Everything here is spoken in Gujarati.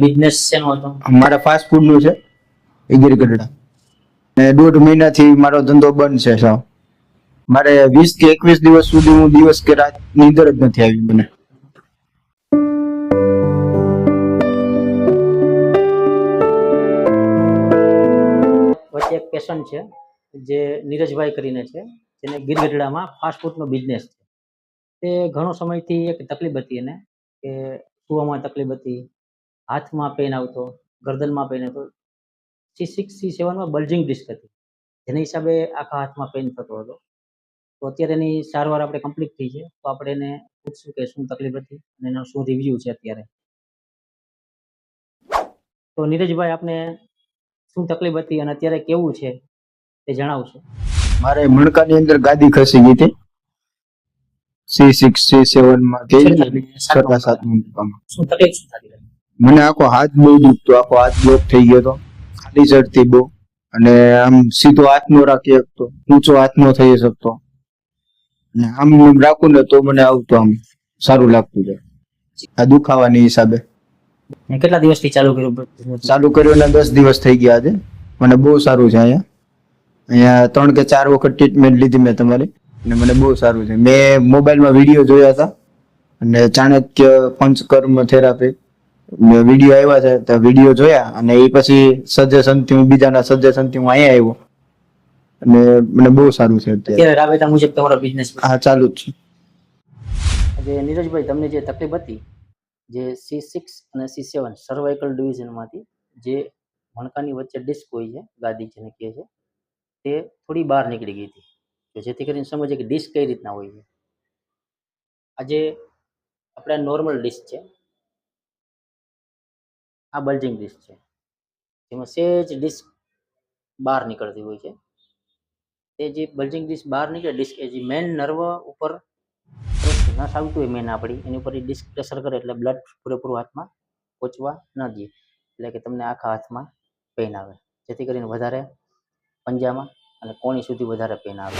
બિઝનેસ શેનો હતો? મારા ફાસ્ટ ફૂડ નું છે ગીર ગઢડા ને 1.5 મહિનાથી મારો ધંધો બંધ છે સાવ. મારે 20 કે 21 દિવસ સુધી હું દિવસ કે રાત નીંદર જ નથી આવી મને. વચ્ચે એક પેશન્ટ છે જે નીરજભાઈ કરીને છે, જેને ગીર ગઢડામાં ફાસ્ટ ફૂડનો બિઝનેસ છે. તે ઘણો સમયથી એક તકલીફ હતી એને, કે સુવામાં તકલીફ હતી, હાથમાં પેઇન આવતો, ગરદનમાં પેઇન આવતો, C6 C7માં બલ્જિંગ ડિસ્ક હતી, જેના હિસાબે આખા હાથમાં પેઇન થતો હતો. તો અત્યારે એની સારવાર આપણે કમ્પ્લીટ થઈ છે, તો આપણે એને પૂછશું કે શું તકલીફ હતી અને એનો શું રિવ્યુ છે અત્યારે. તો નીરજભાઈ, આપને શું તકલીફ હતી અને અત્યારે કેવું છે તે જણાવશો? મારે મણકાની અંદર ગાદી ખસી ગઈ હતી C6 C7 માંથી છઠ્ઠા સાતમા મણકામાં. શું તકલીફ શું થતી હતી? મને આખો હાથ બહુ દુખતો, આખો હાથ બ્લોક થઈ ગયો હતો, ખાલી ચડતી બહુ, અને આમ સીધો હાથ નો રાખી શકતો, ઊંચો હાથ નો થઈ શકતો, અને આમ રાખું ને તો મને આવતું આમ સારું લાગતું છે આ દુખાવાની હિસાબે. કેટલા દિવસથી ચાલુ કર્યું? ચાલુ કર્યું ને 10 દિવસ થઈ ગયા છે. મને બહુ સારું છે. અહીંયા 3 કે 4 વખત ટ્રીટમેન્ટ લીધી મેં તમારી, અને મને બહુ સારું છે. મેં મોબાઈલમાં વિડીયો જોયા હતા, અને ચાણક્ય પંચકર્મ થેરાપી વિડીયો આવ્યા છે, તો વિડીયો જોયા, અને એ પછી સજેશનથી હું બીજાના સજેશનથી હું અહીંયા આવ્યો, અને મને બહુ સારું છે અત્યારે. રાબેતા મુજબ તમારો બિઝનેસ હા ચાલુ જ છે. જે નીરજભાઈ, તમને જે તકલીફ હતી, જે C6 અને C7 સર્વાઇકલ ડિવિઝનમાંથી જે મણકાની વચ્ચે ડિસ્ક હોય છે, ગાદી જેને કહે છે, તે થોડી બહાર નીકળી ગઈ હતી, તો જેથી કરીને સમજીએ કે ડિસ્ક કઈ રીતના હોય છે. આજે આપણે નોર્મલ ડિસ્ક છે, આ બલ્જિંગ ડિસ્ક છે, જેમાં સેજ ડિસ્ક બહાર નીકળતી હોય છે. તે જે બલ્જિંગ ડિસ્ક બહાર નીકળે, ડિસ્ક એ જે મેન નર્વ ઉપર નસ આવતું હોય મેન આપણી, એની ઉપર ડિસ્ક પ્રેશર કરે એટલે બ્લડ પૂરેપૂરું હાથમાં પહોંચવા ન દે, એટલે કે તમને આખા હાથમાં પેઇન આવે, જેથી કરીને વધારે પંજામાં અને કોણી સુધી વધારે પેઇન આવે.